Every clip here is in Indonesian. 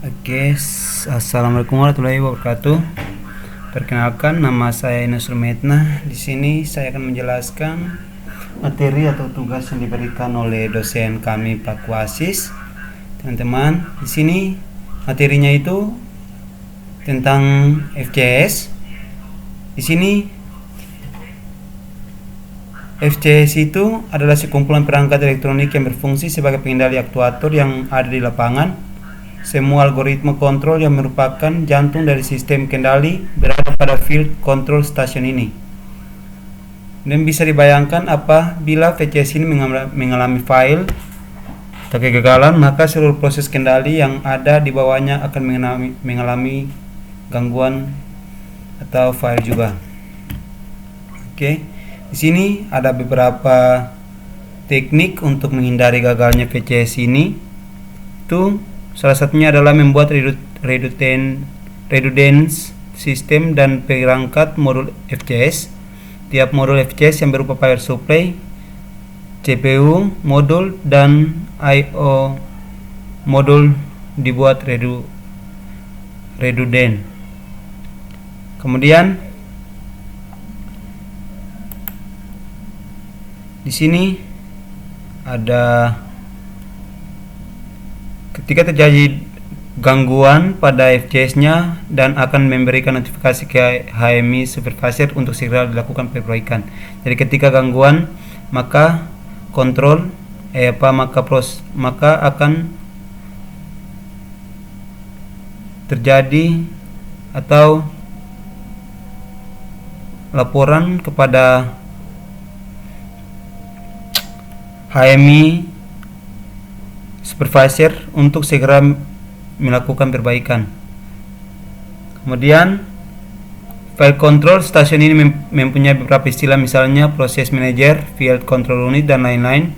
Oke, assalamualaikum warahmatullahi wabarakatuh. Perkenalkan, nama saya Ines Rumetna. Di sini saya akan menjelaskan materi atau tugas yang diberikan oleh dosen kami Pak Wasis. Teman-teman, di sini materinya itu tentang FCS. Di sini FCS itu adalah sekumpulan perangkat elektronik yang berfungsi sebagai pengendali aktuator yang ada di lapangan. Semua algoritma kontrol yang merupakan jantung dari sistem kendali berada pada field control station ini. Dan bisa dibayangkan apabila VCS ini mengalami fail atau kegagalan, maka seluruh proses kendali yang ada di bawahnya akan mengalami gangguan atau fail juga. Oke, di sini ada beberapa teknik untuk menghindari gagalnya VCS ini. Itu salah satunya adalah membuat redundance sistem dan perangkat modul FCS. Tiap modul FCS yang berupa power supply, CPU modul, dan I/O modul dibuat redundant. Kemudian di sini ada ketika terjadi gangguan pada FCS-nya dan akan memberikan notifikasi ke HMI supervisor untuk segera dilakukan perbaikan. Jadi ketika gangguan, maka maka akan terjadi atau laporan kepada HMI supervisor untuk segera melakukan perbaikan. Kemudian file control station ini mempunyai beberapa istilah, misalnya proses manager, field control unit, dan lain-lain.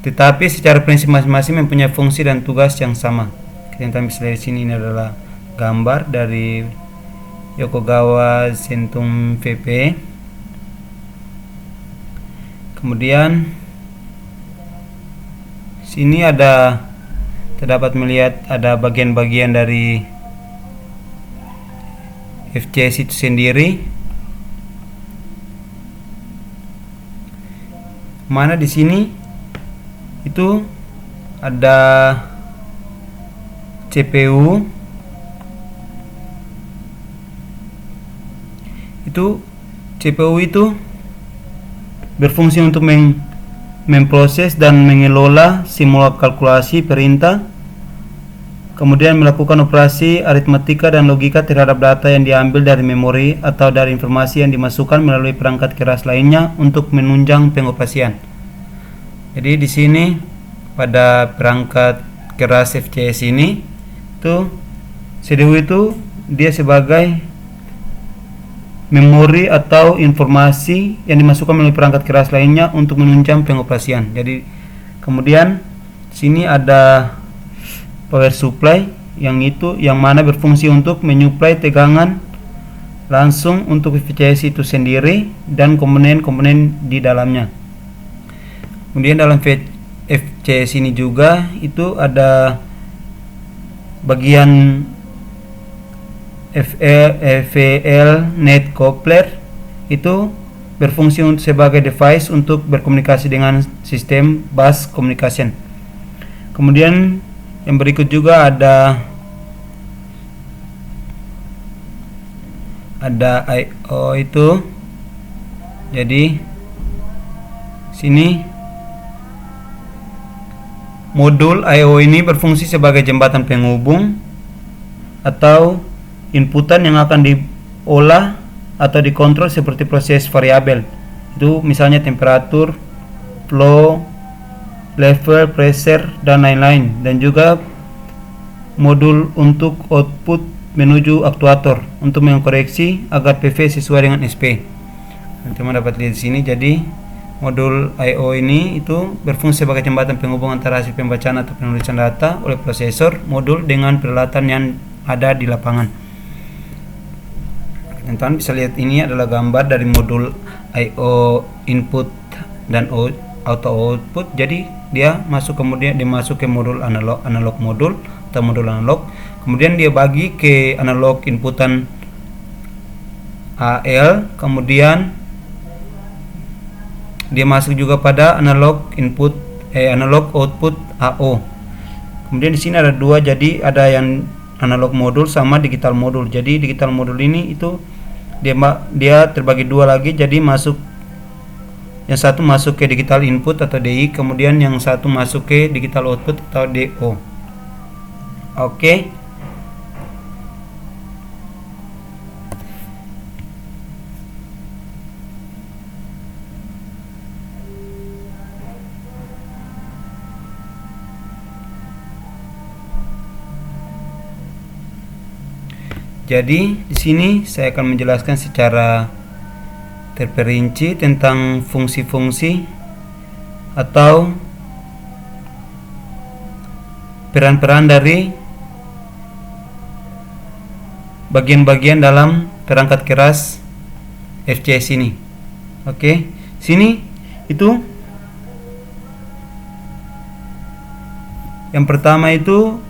Tetapi secara prinsip masing-masing mempunyai fungsi dan tugas yang sama. Kita bisa lihat di sini, ini adalah gambar dari Yokogawa Zentum VP. Kemudian sini terdapat melihat ada bagian-bagian dari FCS itu sendiri, mana di sini itu ada CPU. CPU itu berfungsi untuk memproses dan mengelola simulasi kalkulasi perintah, kemudian melakukan operasi aritmatika dan logika terhadap data yang diambil dari memori atau dari informasi yang dimasukkan melalui perangkat keras lainnya untuk menunjang pengoperasian. Jadi di sini pada perangkat keras FCS ini CPU itu dia sebagai memori atau informasi yang dimasukkan melalui perangkat keras lainnya untuk menunjang pengoperasian. Jadi kemudian sini ada power supply yang mana berfungsi untuk menyuplai tegangan langsung untuk VCS itu sendiri dan komponen-komponen di dalamnya. Kemudian dalam FCS ini juga itu ada bagian FVL net coupler, itu berfungsi sebagai device untuk berkomunikasi dengan sistem bus communication. Kemudian yang berikut juga ada I/O itu. Jadi sini modul I/O ini berfungsi sebagai jembatan penghubung atau inputan yang akan diolah atau dikontrol seperti proses variabel. Itu misalnya temperatur, flow, level, pressure, dan lain-lain. Dan juga modul untuk output menuju aktuator untuk mengkoreksi agar PV sesuai dengan SP. Teman-teman dapat lihat di sini. Jadi modul I/O ini itu berfungsi sebagai jembatan penghubung antara hasil pembacaan atau penulisan data oleh prosesor modul dengan peralatan yang ada di lapangan. Teman-teman bisa lihat, ini adalah gambar dari modul I/O input dan auto output. Jadi dia masuk, kemudian dimasuk ke modul analog modul atau modul analog. Kemudian dia bagi ke analog inputan AL, kemudian dia masuk juga pada analog analog output AO. Kemudian di sini ada dua, jadi ada yang analog modul sama digital modul. Jadi digital modul ini itu dia terbagi dua lagi, jadi yang satu masuk ke digital input atau DI, kemudian yang satu masuk ke digital output atau DO. Oke. Jadi di sini saya akan menjelaskan secara terperinci tentang fungsi-fungsi atau peran-peran dari bagian-bagian dalam perangkat keras FCS ini. Oke, sini itu yang pertama itu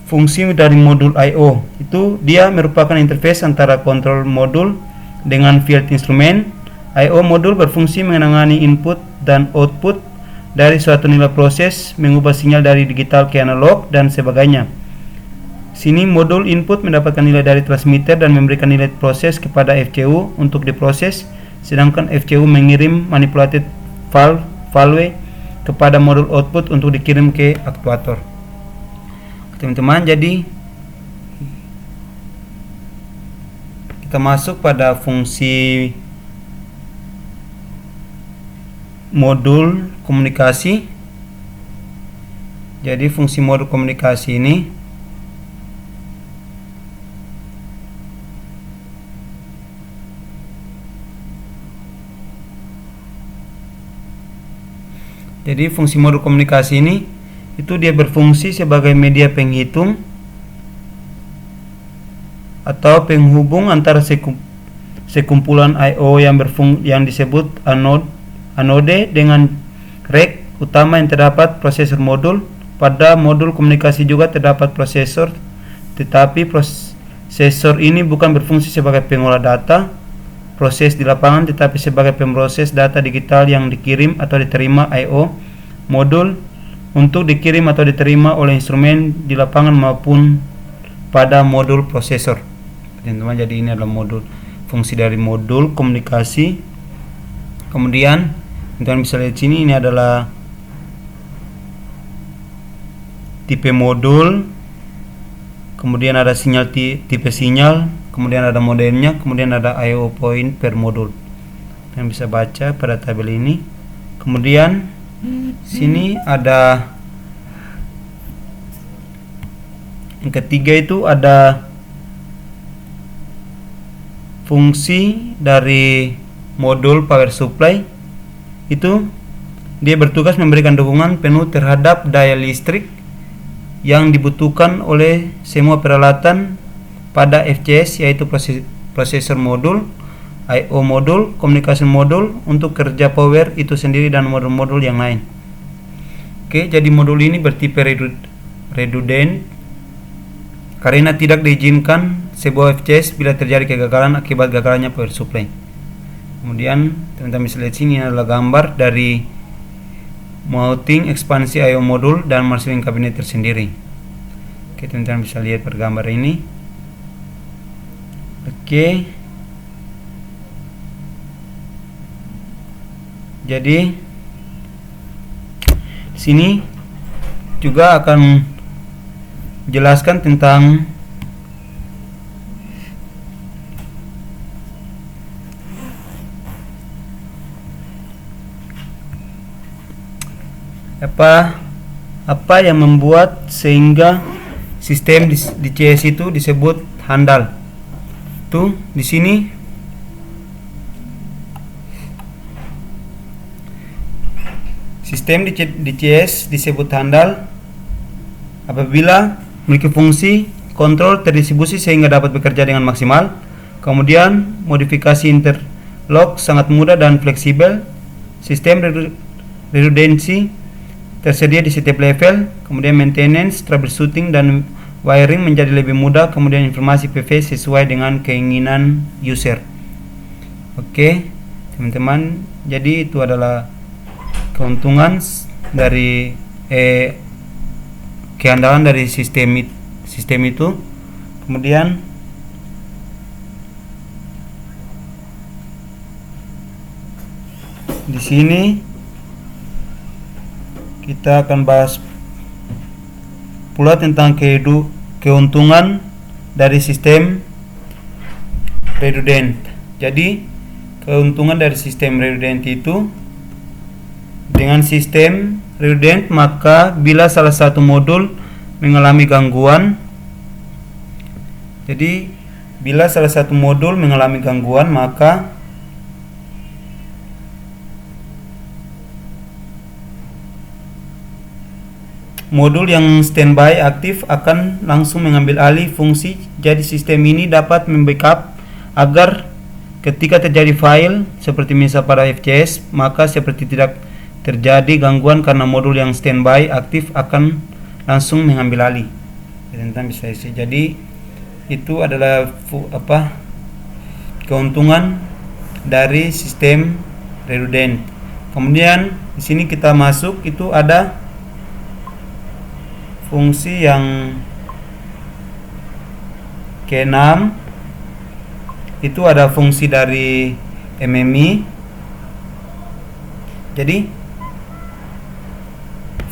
fungsi dari modul I/O. Itu dia merupakan interface antara kontrol modul dengan field instrumen. I/O modul berfungsi menangani input dan output dari suatu nilai proses, mengubah sinyal dari digital ke analog dan sebagainya. Sini modul input mendapatkan nilai dari transmitter dan memberikan nilai proses kepada FCU untuk diproses, sedangkan FCU mengirim manipulated value kepada modul output untuk dikirim ke aktuator. Teman-teman, jadi kita masuk pada fungsi modul komunikasi. Jadi fungsi modul komunikasi ini itu dia berfungsi sebagai media penghitung atau penghubung antara sekumpulan I/O yang disebut anode dengan rek utama yang terdapat prosesor modul. Pada modul komunikasi juga terdapat prosesor, tetapi prosesor ini bukan berfungsi sebagai pengolah data proses di lapangan, tetapi sebagai pemroses data digital yang dikirim atau diterima I/O modul untuk dikirim atau diterima oleh instrumen di lapangan maupun pada modul prosesor. Teman-teman, jadi ini adalah fungsi dari modul komunikasi. Kemudian teman-teman bisa lihat sini, ini adalah tipe modul, kemudian ada tipe sinyal, kemudian ada modemnya, kemudian ada I/O point per modul. Kalian bisa baca pada tabel ini. Kemudian sini ada yang ketiga, itu ada fungsi dari modul power supply. Itu dia bertugas memberikan dukungan penuh terhadap daya listrik yang dibutuhkan oleh semua peralatan pada FCS, yaitu prosesor modul, I/O modul, communication modul untuk kerja power itu sendiri dan modul-modul yang lain. Oke, jadi modul ini bertipe redundant karena tidak diizinkan sebuah FCS bila terjadi kegagalan akibat gagalnya power supply. Kemudian teman-teman bisa lihat sini adalah gambar dari mounting ekspansi I/O modul dan marshalling kabinet tersendiri. Oke, teman-teman bisa lihat pada gambar ini. Oke, jadi sini juga akan jelaskan tentang apa yang membuat sehingga sistem di CS itu disebut handal. Tuh di sini sistem di CS disebut handal apabila memiliki fungsi kontrol terdistribusi sehingga dapat bekerja dengan maksimal. Kemudian modifikasi interlock sangat mudah dan fleksibel. Sistem redundansi tersedia di setiap level, kemudian maintenance, troubleshooting, dan wiring menjadi lebih mudah, kemudian informasi PV sesuai dengan keinginan user. Oke, teman-teman, jadi itu adalah keuntungan dari keandalan dari sistem itu. Kemudian di sini kita akan bahas pula tentang keuntungan dari sistem redundant. Jadi keuntungan dari sistem redundant itu, dengan sistem redundant maka bila salah satu modul mengalami gangguan, maka modul yang standby aktif akan langsung mengambil alih fungsi. Jadi sistem ini dapat membackup agar ketika terjadi file seperti misal pada FCS, maka seperti tidak terjadi gangguan karena modul yang standby aktif akan langsung mengambil alih. Jadi itu adalah keuntungan dari sistem redundant. Kemudian di sini kita masuk, itu ada fungsi yang ke-6, itu ada fungsi dari MMI. Jadi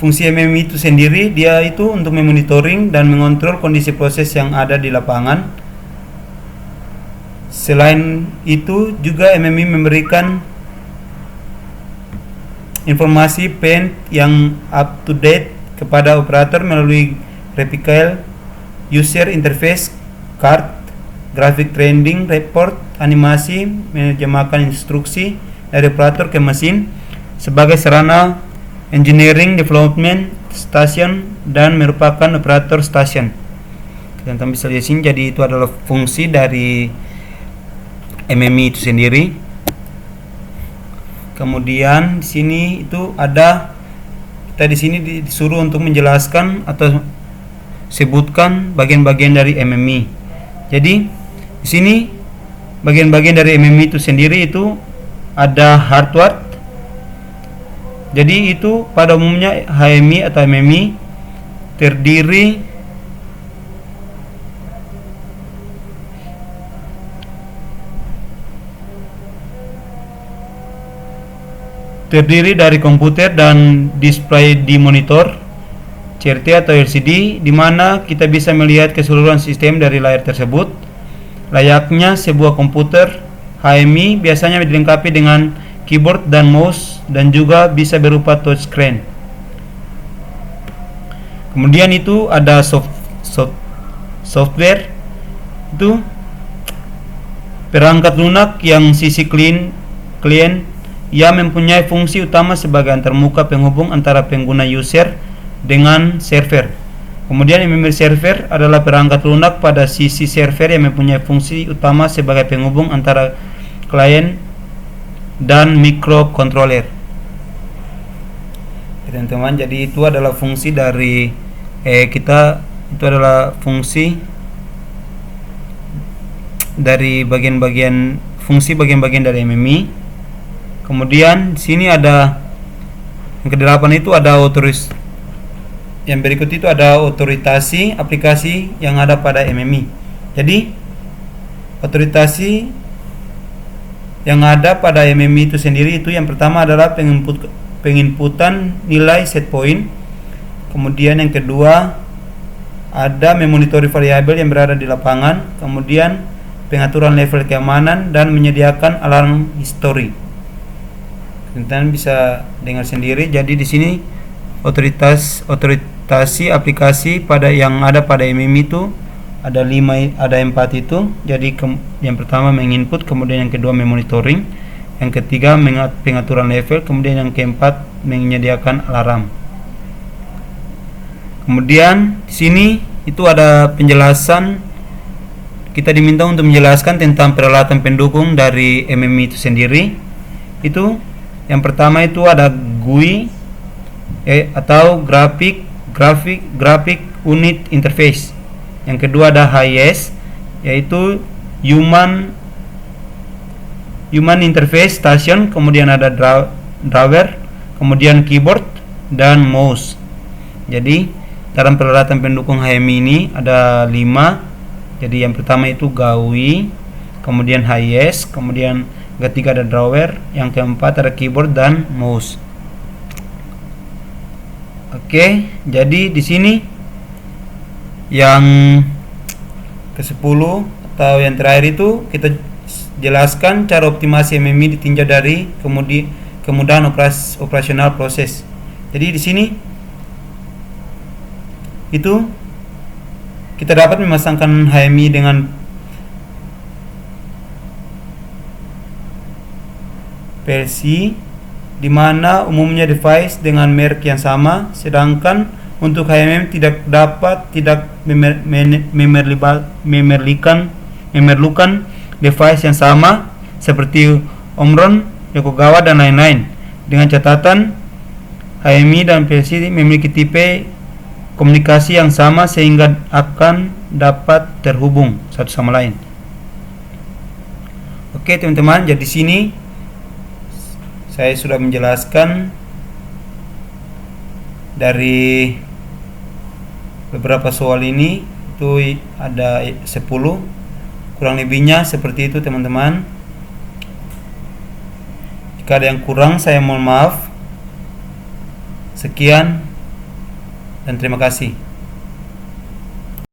fungsi MMI itu sendiri, dia itu untuk memonitoring dan mengontrol kondisi proses yang ada di lapangan. Selain itu juga MMI memberikan informasi PEN yang up to date kepada operator melalui graphical user interface card, graphic trending report, animasi, menerjemahkan instruksi dari operator ke mesin sebagai sarana engineering development station dan merupakan operator station. Kita bisa lihat sini, jadi itu adalah fungsi dari MMI itu sendiri. Kemudian di sini itu ada, kita di sini disuruh untuk menjelaskan atau sebutkan bagian-bagian dari MMI. Jadi di sini bagian-bagian dari MMI itu sendiri itu ada hardware. Jadi itu pada umumnya HMI atau MMI terdiri dari komputer dan display di monitor CRT atau LCD, di mana kita bisa melihat keseluruhan sistem dari layar tersebut. Layaknya sebuah komputer, HMI biasanya dilengkapi dengan keyboard dan mouse dan juga bisa berupa touchscreen. Kemudian itu ada software, itu perangkat lunak yang sisi klien yang mempunyai fungsi utama sebagai antarmuka penghubung antara pengguna user dengan server. Kemudian memory server adalah perangkat lunak pada sisi server yang mempunyai fungsi utama sebagai penghubung antara klien dan microcontroller. Teman-teman, jadi itu adalah fungsi dari bagian-bagian dari MMI. Kemudian sini ada yang ke-8 itu ada yang berikut itu ada otoritasi aplikasi yang ada pada MMI. Jadi otoritasi yang ada pada MMI itu sendiri itu yang pertama adalah penginputan nilai set point. Kemudian yang kedua ada memonitori variabel yang berada di lapangan. Kemudian pengaturan level keamanan dan menyediakan alarm history. Teman-teman bisa dengar sendiri. Jadi di sini otoritasi aplikasi yang ada pada MMI itu ada 4 itu. Jadi yang pertama menginput, kemudian yang kedua memonitoring, yang ketiga pengaturan level, kemudian yang keempat menyediakan alarm. Kemudian di sini itu ada penjelasan, kita diminta untuk menjelaskan tentang peralatan pendukung dari MMI itu sendiri. Itu yang pertama itu ada GUI, atau graphic unit interface. Yang kedua ada HIS, yaitu human interface station, kemudian ada driver, kemudian keyboard dan mouse. Jadi dalam peralatan pendukung HMI ini ada 5. Jadi yang pertama itu GUI, kemudian HIS, kemudian ketiga ada driver, yang keempat ada keyboard dan mouse. Oke, jadi di sini yang ke-10 atau yang terakhir itu kita jelaskan cara optimasi MMI ditinjau dari kemudahan operasional proses. Jadi di sini itu kita dapat memasangkan HMI dengan PLC, di mana umumnya device dengan merek yang sama, sedangkan untuk HMM tidak memerlukan device yang sama seperti Omron, Yokogawa dan lain-lain. Dengan catatan HMI dan PLC memiliki tipe komunikasi yang sama sehingga akan dapat terhubung satu sama lain. Oke teman-teman, jadi sini saya sudah menjelaskan dari beberapa soal ini, itu ada 10, kurang lebihnya seperti itu teman-teman. Jika ada yang kurang saya mohon maaf. Sekian dan terima kasih.